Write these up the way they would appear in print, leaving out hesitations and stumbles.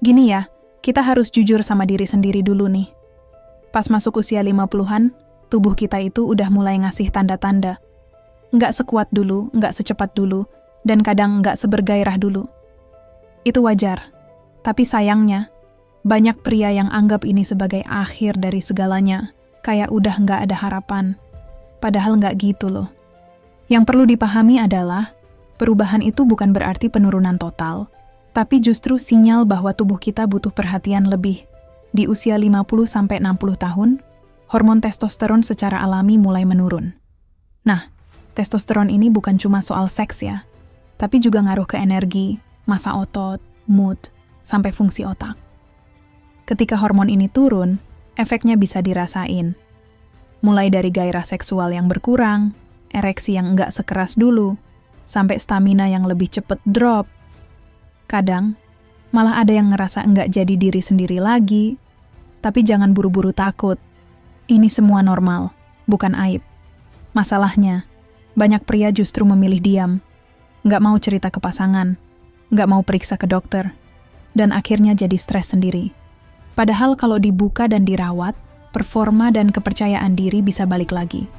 Gini ya, kita harus jujur sama diri sendiri dulu nih. Pas masuk usia 50-an, tubuh kita itu udah mulai ngasih tanda-tanda. Nggak sekuat dulu, nggak secepat dulu, dan kadang nggak sebergairah dulu. Itu wajar. Tapi sayangnya, banyak pria yang anggap ini sebagai akhir dari segalanya, kayak udah nggak ada harapan. Padahal nggak gitu loh. Yang perlu dipahami adalah, perubahan itu bukan berarti penurunan total, tapi justru sinyal bahwa tubuh kita butuh perhatian lebih. Di usia 50-60 tahun, hormon testosteron secara alami mulai menurun. Nah, testosteron ini bukan cuma soal seks ya, tapi juga ngaruh ke energi, massa otot, mood, sampai fungsi otak. Ketika hormon ini turun, efeknya bisa dirasain. Mulai dari gairah seksual yang berkurang, ereksi yang nggak sekeras dulu, sampai stamina yang lebih cepet drop. Kadang, malah ada yang ngerasa nggak jadi diri sendiri lagi. Tapi jangan buru-buru takut. Ini semua normal, bukan aib. Masalahnya, banyak pria justru memilih diam. Nggak mau cerita ke pasangan, nggak mau periksa ke dokter, dan akhirnya jadi stres sendiri. Padahal kalau dibuka dan dirawat, performa dan kepercayaan diri bisa balik lagi.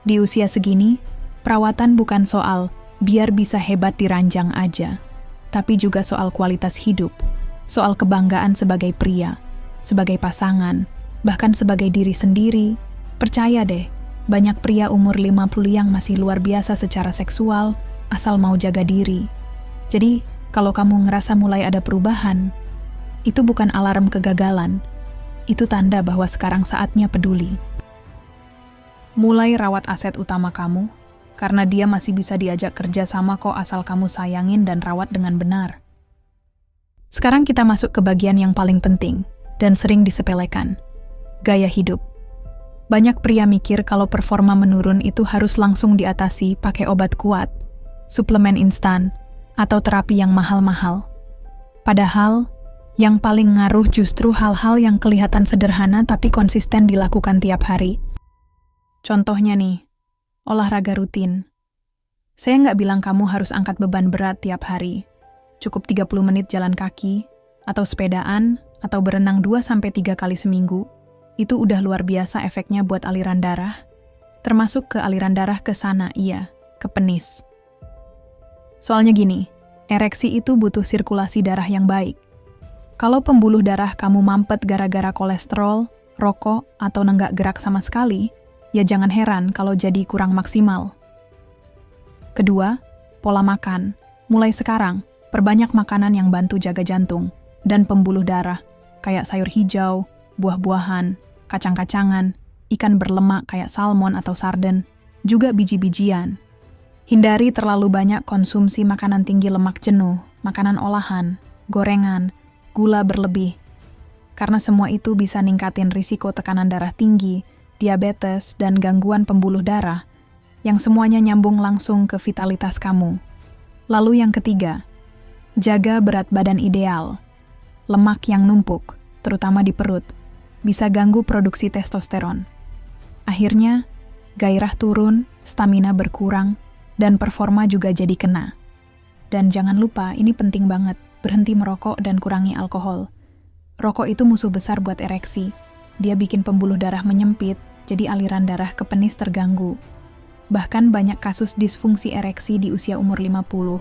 Di usia segini, perawatan bukan soal biar bisa hebat di ranjang aja, tapi juga soal kualitas hidup, soal kebanggaan sebagai pria, sebagai pasangan, bahkan sebagai diri sendiri. Percaya deh, banyak pria umur 50 yang masih luar biasa secara seksual, asal mau jaga diri. Jadi, kalau kamu ngerasa mulai ada perubahan, itu bukan alarm kegagalan, itu tanda bahwa sekarang saatnya peduli. Mulai rawat aset utama kamu, karena dia masih bisa diajak kerja sama kok asal kamu sayangin dan rawat dengan benar. Sekarang kita masuk ke bagian yang paling penting, dan sering disepelekan, gaya hidup. Banyak pria mikir kalau performa menurun itu harus langsung diatasi pakai obat kuat, suplemen instan, atau terapi yang mahal-mahal. Padahal, yang paling ngaruh justru hal-hal yang kelihatan sederhana tapi konsisten dilakukan tiap hari. Contohnya nih, olahraga rutin. Saya nggak bilang kamu harus angkat beban berat tiap hari. Cukup 30 menit jalan kaki, atau sepedaan, atau berenang 2-3 kali seminggu, itu udah luar biasa efeknya buat aliran darah, termasuk ke aliran darah ke sana, iya, ke penis. Soalnya gini, ereksi itu butuh sirkulasi darah yang baik. Kalau pembuluh darah kamu mampet gara-gara kolesterol, rokok, atau nenggak gerak sama sekali, ya jangan heran kalau jadi kurang maksimal. Kedua, pola makan. Mulai sekarang, perbanyak makanan yang bantu jaga jantung dan pembuluh darah, kayak sayur hijau, buah-buahan, kacang-kacangan, ikan berlemak kayak salmon atau sarden, juga biji-bijian. Hindari terlalu banyak konsumsi makanan tinggi lemak jenuh, makanan olahan, gorengan, gula berlebih. Karena semua itu bisa ningkatin risiko tekanan darah tinggi, diabetes, dan gangguan pembuluh darah, yang semuanya nyambung langsung ke vitalitas kamu. Lalu yang ketiga, jaga berat badan ideal. Lemak yang numpuk, terutama di perut, bisa ganggu produksi testosteron. Akhirnya, gairah turun, stamina berkurang, dan performa juga jadi kena. Dan jangan lupa, ini penting banget, berhenti merokok dan kurangi alkohol. Rokok itu musuh besar buat ereksi. Dia bikin pembuluh darah menyempit, jadi aliran darah ke penis terganggu. Bahkan banyak kasus disfungsi ereksi di usia umur 50.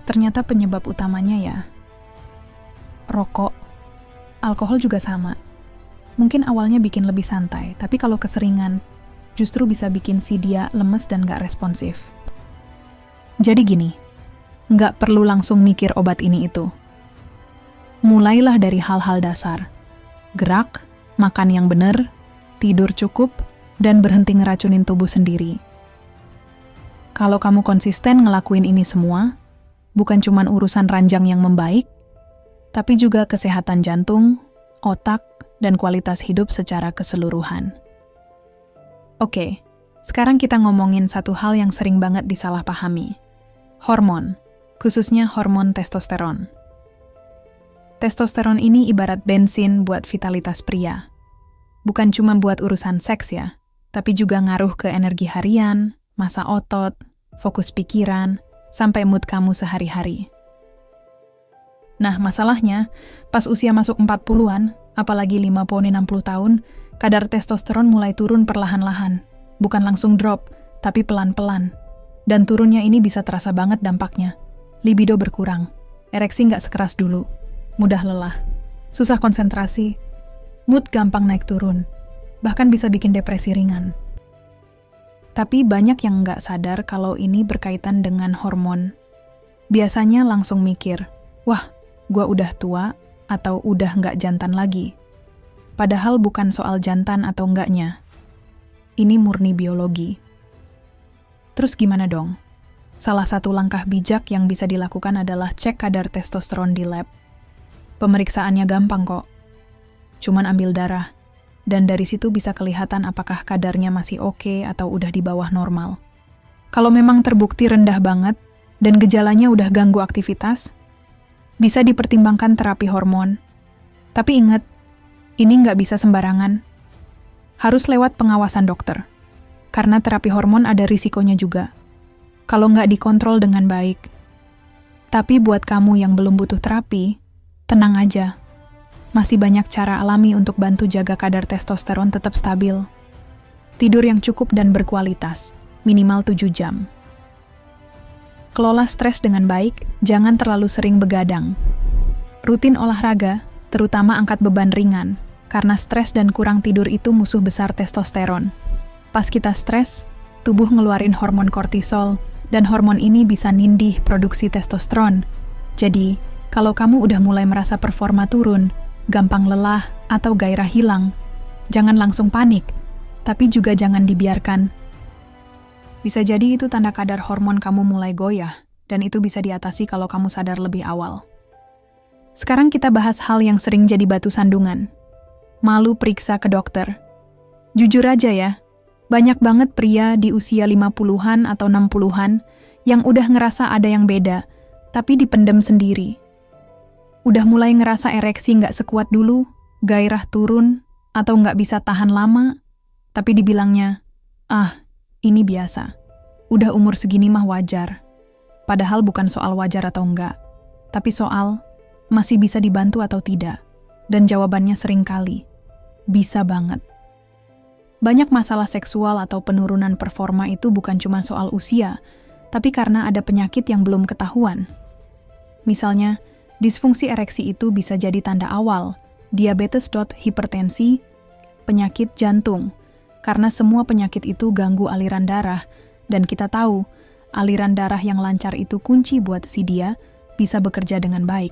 Ternyata penyebab utamanya ya rokok. Alkohol juga sama. Mungkin awalnya bikin lebih santai, tapi kalau keseringan, justru bisa bikin si dia lemes dan gak responsif. Jadi gini, gak perlu langsung mikir obat ini itu. Mulailah dari hal-hal dasar. Gerak, makan yang benar, tidur cukup, dan berhenti ngeracunin tubuh sendiri. Kalau kamu konsisten ngelakuin ini semua, bukan cuma urusan ranjang yang membaik, tapi juga kesehatan jantung, otak, dan kualitas hidup secara keseluruhan. Oke, sekarang kita ngomongin satu hal yang sering banget disalahpahami. Hormon, khususnya hormon testosteron. Testosteron ini ibarat bensin buat vitalitas pria. Bukan cuma buat urusan seks ya, tapi juga ngaruh ke energi harian, massa otot, fokus pikiran, sampai mood kamu sehari-hari. Nah, masalahnya, pas usia masuk 40-an, apalagi 50-60 tahun, kadar testosteron mulai turun perlahan-lahan. Bukan langsung drop, tapi pelan-pelan. Dan turunnya ini bisa terasa banget dampaknya. Libido berkurang, ereksi nggak sekeras dulu, mudah lelah, susah konsentrasi, mood gampang naik turun, bahkan bisa bikin depresi ringan. Tapi banyak yang nggak sadar kalau ini berkaitan dengan hormon. Biasanya langsung mikir, wah, gua udah tua atau udah nggak jantan lagi. Padahal bukan soal jantan atau enggaknya. Ini murni biologi. Terus gimana dong? Salah satu langkah bijak yang bisa dilakukan adalah cek kadar testosteron di lab. Pemeriksaannya gampang kok. Cuman ambil darah. Dan dari situ bisa kelihatan apakah kadarnya masih oke atau udah di bawah normal. Kalau memang terbukti rendah banget dan gejalanya udah ganggu aktivitas, bisa dipertimbangkan terapi hormon. Tapi ingat, ini nggak bisa sembarangan. Harus lewat pengawasan dokter. Karena terapi hormon ada risikonya juga. Kalau nggak dikontrol dengan baik. Tapi buat kamu yang belum butuh terapi, tenang aja. Masih banyak cara alami untuk bantu jaga kadar testosteron tetap stabil. Tidur yang cukup dan berkualitas, minimal 7 jam. Kelola stres dengan baik, jangan terlalu sering begadang. Rutin olahraga, terutama angkat beban ringan, karena stres dan kurang tidur itu musuh besar testosteron. Pas kita stres, tubuh ngeluarin hormon kortisol, dan hormon ini bisa nindih produksi testosteron. Jadi, kalau kamu udah mulai merasa performa turun, gampang lelah, atau gairah hilang, jangan langsung panik, tapi juga jangan dibiarkan. Bisa jadi itu tanda kadar hormon kamu mulai goyah, dan itu bisa diatasi kalau kamu sadar lebih awal. Sekarang kita bahas hal yang sering jadi batu sandungan. Malu periksa ke dokter. Jujur aja ya, banyak banget pria di usia 50-an atau 60-an yang udah ngerasa ada yang beda, tapi dipendem sendiri. Udah mulai ngerasa ereksi nggak sekuat dulu, gairah turun, atau nggak bisa tahan lama, tapi dibilangnya, ini biasa. Udah umur segini mah wajar. Padahal bukan soal wajar atau enggak, tapi soal masih bisa dibantu atau tidak. Dan jawabannya sering kali, bisa banget. Banyak masalah seksual atau penurunan performa itu bukan cuma soal usia, tapi karena ada penyakit yang belum ketahuan. Misalnya, disfungsi ereksi itu bisa jadi tanda awal, diabetes, hipertensi, penyakit jantung, karena semua penyakit itu ganggu aliran darah, dan kita tahu, aliran darah yang lancar itu kunci buat si dia bisa bekerja dengan baik.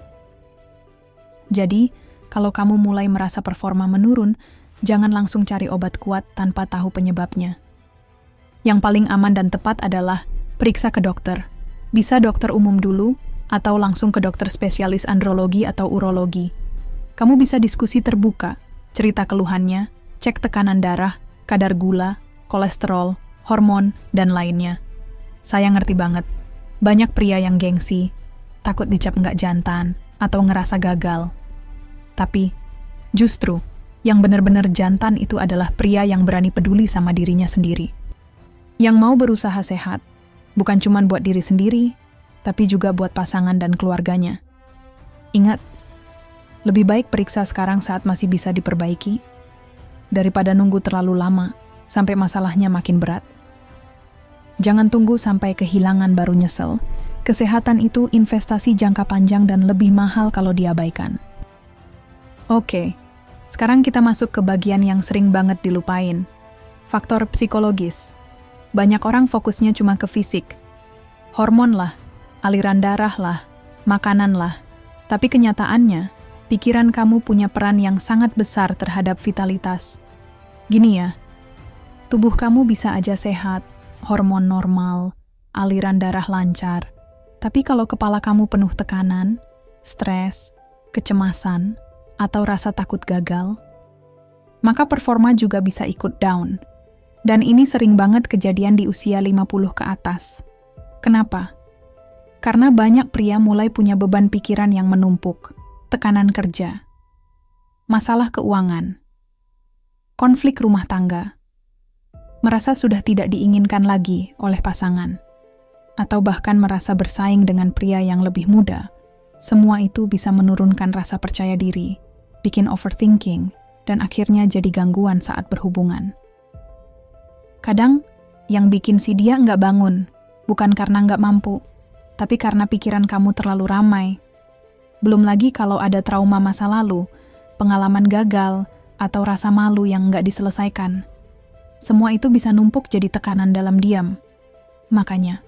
Jadi, kalau kamu mulai merasa performa menurun, jangan langsung cari obat kuat tanpa tahu penyebabnya. Yang paling aman dan tepat adalah periksa ke dokter. Bisa dokter umum dulu, atau langsung ke dokter spesialis andrologi atau urologi. Kamu bisa diskusi terbuka, cerita keluhannya, cek tekanan darah, kadar gula, kolesterol, hormon, dan lainnya. Saya ngerti banget, banyak pria yang gengsi, takut dicap nggak jantan, atau ngerasa gagal. Tapi, justru, yang benar-benar jantan itu adalah pria yang berani peduli sama dirinya sendiri. Yang mau berusaha sehat, bukan cuma buat diri sendiri, tapi juga buat pasangan dan keluarganya. Ingat, lebih baik periksa sekarang saat masih bisa diperbaiki, daripada nunggu terlalu lama, sampai masalahnya makin berat. Jangan tunggu sampai kehilangan baru nyesel. Kesehatan itu investasi jangka panjang dan lebih mahal kalau diabaikan. Oke, sekarang kita masuk ke bagian yang sering banget dilupain. Faktor psikologis. Banyak orang fokusnya cuma ke fisik. Hormon lah, aliran darah lah, makanan lah. Tapi kenyataannya, pikiran kamu punya peran yang sangat besar terhadap vitalitas. Gini ya, tubuh kamu bisa aja sehat, hormon normal, aliran darah lancar. Tapi kalau kepala kamu penuh tekanan, stres, kecemasan, atau rasa takut gagal, maka performa juga bisa ikut down. Dan ini sering banget kejadian di usia 50 ke atas. Kenapa? Karena banyak pria mulai punya beban pikiran yang menumpuk, tekanan kerja, masalah keuangan, konflik rumah tangga, merasa sudah tidak diinginkan lagi oleh pasangan, atau bahkan merasa bersaing dengan pria yang lebih muda, Semua itu bisa menurunkan rasa percaya diri, bikin overthinking, dan akhirnya jadi gangguan saat berhubungan. Kadang, yang bikin si dia nggak bangun, bukan karena nggak mampu, tapi karena pikiran kamu terlalu ramai. Belum lagi kalau ada trauma masa lalu, pengalaman gagal, atau rasa malu yang nggak diselesaikan. Semua itu bisa numpuk jadi tekanan dalam diam. Makanya,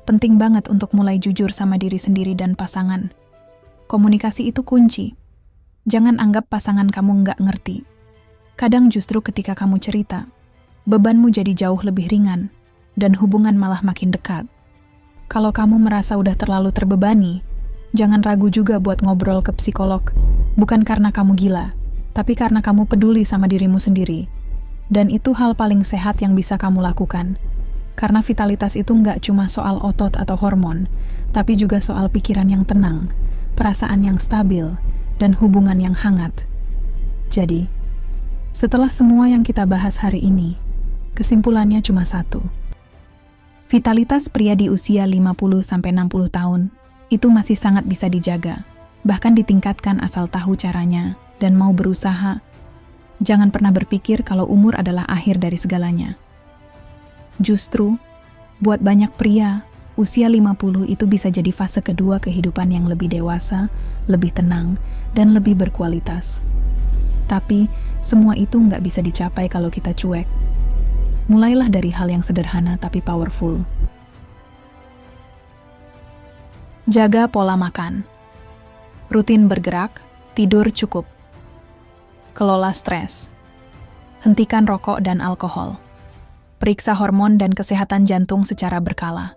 penting banget untuk mulai jujur sama diri sendiri dan pasangan. Komunikasi itu kunci. Jangan anggap pasangan kamu nggak ngerti. Kadang justru ketika kamu cerita, bebanmu jadi jauh lebih ringan, dan hubungan malah makin dekat. Kalau kamu merasa udah terlalu terbebani, jangan ragu juga buat ngobrol ke psikolog. Bukan karena kamu gila, tapi karena kamu peduli sama dirimu sendiri. Dan itu hal paling sehat yang bisa kamu lakukan. Karena vitalitas itu nggak cuma soal otot atau hormon, tapi juga soal pikiran yang tenang, perasaan yang stabil, dan hubungan yang hangat. Jadi, setelah semua yang kita bahas hari ini, kesimpulannya cuma satu. Vitalitas pria di usia 50-60 tahun itu masih sangat bisa dijaga, bahkan ditingkatkan asal tahu caranya dan mau berusaha. Jangan pernah berpikir kalau umur adalah akhir dari segalanya. Justru, buat banyak pria, usia 50 itu bisa jadi fase kedua kehidupan yang lebih dewasa, lebih tenang, dan lebih berkualitas. Tapi, semua itu nggak bisa dicapai kalau kita cuek. Mulailah dari hal yang sederhana tapi powerful. Jaga pola makan. Rutin bergerak, tidur cukup. Kelola stres. Hentikan rokok dan alkohol. Periksa hormon dan kesehatan jantung secara berkala.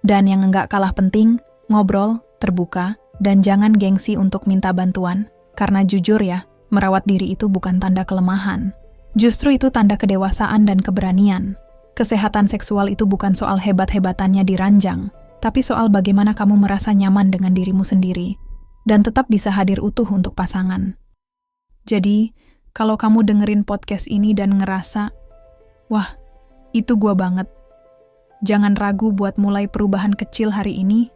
Dan yang enggak kalah penting, ngobrol, terbuka, dan jangan gengsi untuk minta bantuan. Karena jujur ya, merawat diri itu bukan tanda kelemahan. Justru itu tanda kedewasaan dan keberanian. Kesehatan seksual itu bukan soal hebat-hebatannya di ranjang, tapi soal bagaimana kamu merasa nyaman dengan dirimu sendiri, dan tetap bisa hadir utuh untuk pasangan. Jadi, kalau kamu dengerin podcast ini dan ngerasa, wah, itu gua banget. Jangan ragu buat mulai perubahan kecil hari ini,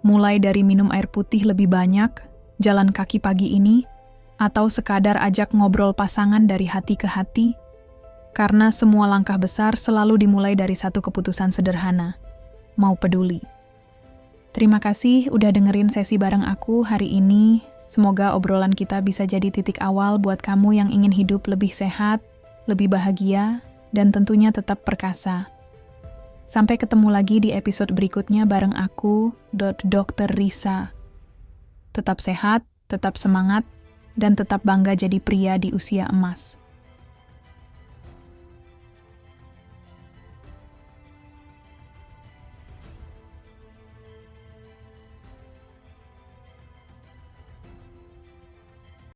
mulai dari minum air putih lebih banyak, jalan kaki pagi ini, atau sekadar ajak ngobrol pasangan dari hati ke hati, karena semua langkah besar selalu dimulai dari satu keputusan sederhana, mau peduli. Terima kasih udah dengerin sesi bareng aku hari ini. Semoga obrolan kita bisa jadi titik awal buat kamu yang ingin hidup lebih sehat, lebih bahagia, dan tentunya tetap perkasa. Sampai ketemu lagi di episode berikutnya bareng aku, Dr. Risa. Tetap sehat, tetap semangat, dan tetap bangga jadi pria di usia emas.